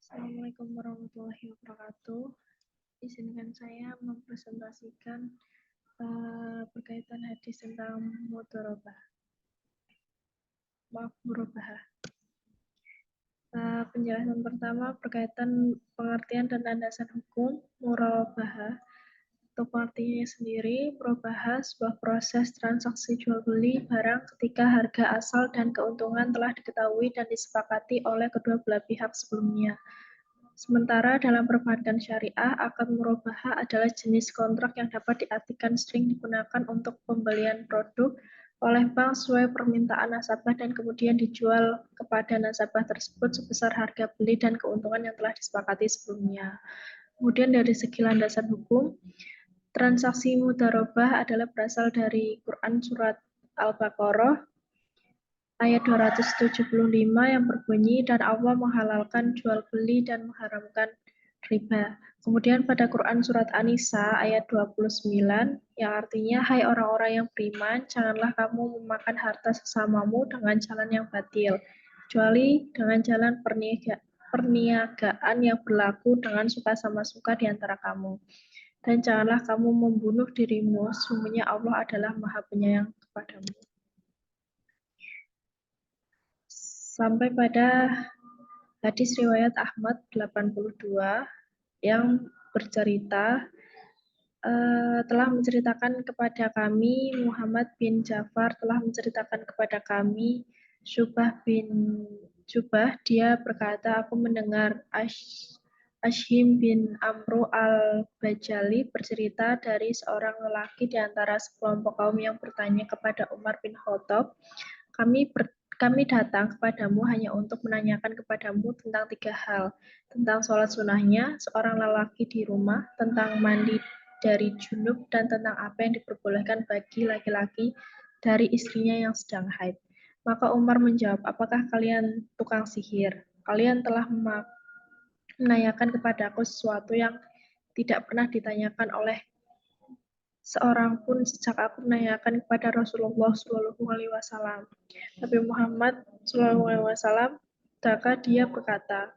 Assalamualaikum warahmatullahi wabarakatuh. Izinkan saya mempresentasikan berkaitan hadis tentang mudharabah. Murabahah. Penjelasan pertama berkaitan pengertian dan landasan hukum murabahah. Untuk artinya sendiri, murabahah sebuah proses transaksi jual beli barang ketika harga asal dan keuntungan telah diketahui dan disepakati oleh kedua belah pihak sebelumnya. Sementara dalam perbankan syariah, akad murabahah adalah jenis kontrak yang dapat diartikan sering digunakan untuk pembelian produk oleh bank sesuai permintaan nasabah dan kemudian dijual kepada nasabah tersebut sebesar harga beli dan keuntungan yang telah disepakati sebelumnya. Kemudian dari segi landasan hukum, transaksi mudharabah adalah berasal dari Quran Surat Al-Baqarah ayat 275 yang berbunyi, dan Allah menghalalkan jual beli dan mengharamkan riba. Kemudian pada Quran Surat An-Nisa ayat 29 yang artinya, hai orang-orang yang beriman, janganlah kamu memakan harta sesamamu dengan jalan yang batil, kecuali dengan jalan perniagaan yang berlaku dengan suka sama suka di antara kamu. Dan janganlah kamu membunuh dirimu, sesungguhnya Allah adalah Maha Penyayang kepadamu. Sampai pada hadis riwayat Ahmad 82 yang bercerita, telah menceritakan kepada kami, Muhammad bin Ja'far telah menceritakan kepada kami, Syubah bin Syubah, dia berkata, aku mendengar Ashim bin Amru al-Bajali bercerita dari seorang lelaki di antara sekelompok kaum yang bertanya kepada Umar bin Khattab, kami datang kepadamu hanya untuk menanyakan kepadamu tentang 3 hal, tentang sholat sunnahnya seorang lelaki di rumah, tentang mandi dari junub, dan tentang apa yang diperbolehkan bagi laki-laki dari istrinya yang sedang haid. Maka Umar menjawab, apakah kalian tukang sihir? Kalian telah menanyakan kepadaku sesuatu yang tidak pernah ditanyakan oleh seorang pun sejak aku menanyakan kepada Rasulullah SAW. Nabi Muhammad SAW, maka dia berkata,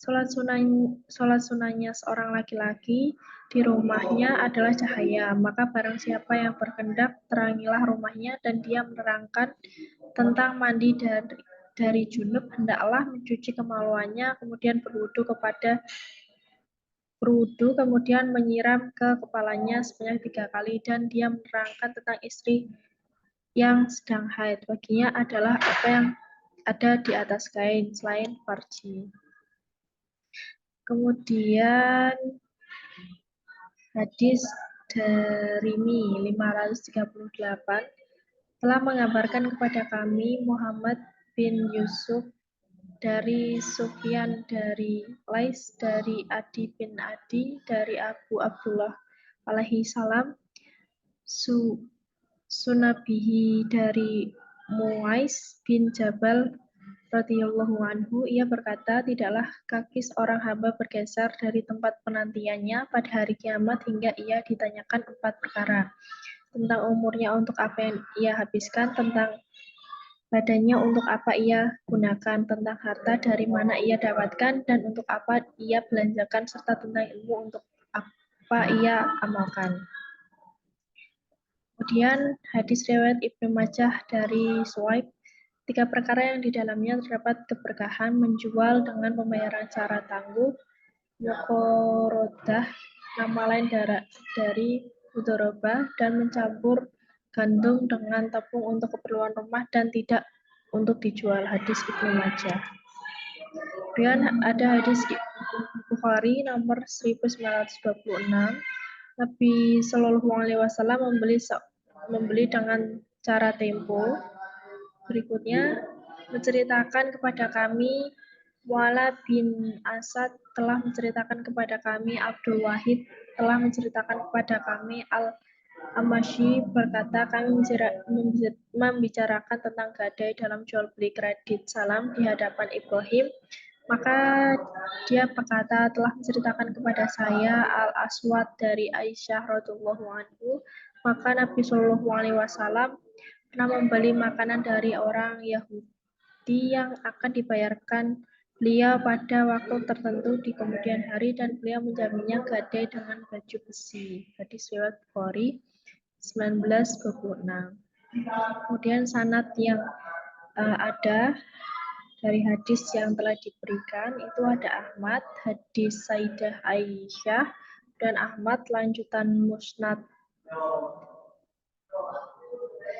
Sholat sunahnya seorang laki-laki di rumahnya adalah cahaya, maka barang siapa yang berkendak terangilah rumahnya dan dia menerangkan tentang mandi dari junub, hendaklah mencuci kemaluannya, kemudian berwudu, kemudian menyiram ke kepalanya sebanyak 3 kali, dan dia menerangkan tentang istri yang sedang haid. Baginya adalah apa yang ada di atas kain selain farji. Kemudian hadis Darimi 538 telah mengabarkan kepada kami Muhammad bin Yusuf dari Sufyan dari Lais dari Adi bin Adi dari Abu Abdullah alaihi salam, Sunabihi dari Muais bin Jabal radhiyallahu anhu, ia berkata, tidaklah kaki seorang hamba bergeser dari tempat penantiannya pada hari kiamat hingga ia ditanyakan 4 perkara. Tentang umurnya, untuk apa yang ia habiskan, tentang badannya, untuk apa ia gunakan, tentang harta, dari mana ia dapatkan, dan untuk apa ia belanjakan, serta tentang ilmu, untuk apa ia amalkan. Kemudian hadis riwayat Ibnu Majah dari Suwaib, 3 perkara yang di dalamnya terdapat keberkahan: menjual dengan pembayaran secara tangguh, muqorodah, nama lain dari mudharabah, dan mencampur gandum dengan tepung untuk keperluan rumah dan tidak untuk dijual. Hadis Ibnu Majah. Kemudian ada hadis Bukhari nomor 1926. Nabi Shallallahu Alaihi Wasallam membeli dengan cara tempo. Berikutnya menceritakan kepada kami, Mu'ala bin Asad telah menceritakan kepada kami, Abdul Wahid telah menceritakan kepada kami, Al-Amashi berkata, kami membicarakan tentang gadai dalam jual beli kredit salam di hadapan Ibrahim. Maka dia berkata, telah menceritakan kepada saya Al-Aswad dari Aisyah radhiyallahu anhu, maka Nabi Shallallahu Alaihi Wasallam pernah membeli makanan dari orang Yahudi yang akan dibayarkan beliau pada waktu tertentu di kemudian hari dan beliau menjaminnya gadai dengan baju besi. Hadis riwayat Bukhari 1926. Kemudian sanad yang ada dari hadis yang telah diberikan itu ada Ahmad, hadis Sayyidah Aisyah, dan Ahmad lanjutan Musnad.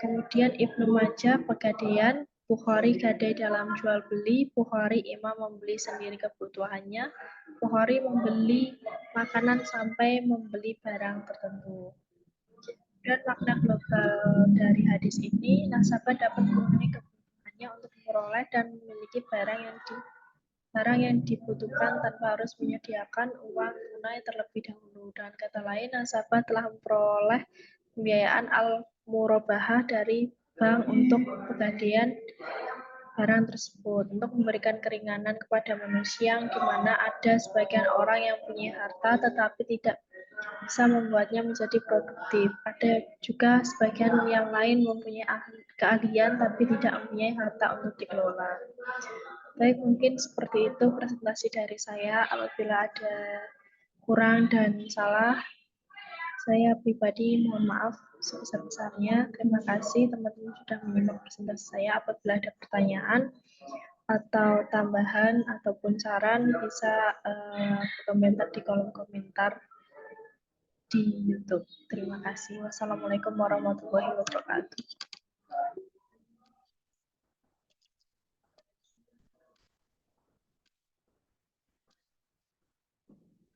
Kemudian Ibnu Majah pegadaian, Bukhari gadai dalam jual beli, Bukhari imam membeli sendiri kebutuhannya, Bukhari membeli makanan sampai membeli barang tertentu. Dan makna global dari hadis ini, nasabah dapat memenuhi kebutuhannya untuk memperoleh dan memiliki barang yang dibutuhkan tanpa harus menyediakan uang tunai terlebih dahulu. Dengan kata lain, nasabah telah memperoleh pembiayaan al-murabahah dari bank untuk pegadaian barang tersebut, untuk memberikan keringanan kepada manusia yang dimana ada sebagian orang yang punya harta tetapi tidak bisa membuatnya menjadi produktif. Ada juga sebagian yang lain mempunyai keahlian tapi tidak mempunyai harta untuk dikelola. Baik, mungkin seperti itu presentasi dari saya. Apabila ada kurang dan salah, saya pribadi mohon maaf sebesar-besarnya. Terima kasih teman-teman sudah menyimak presentasi saya. Apabila ada pertanyaan atau tambahan ataupun saran, bisa komentar di kolom komentar di YouTube. Terima kasih. Wassalamualaikum warahmatullahi wabarakatuh.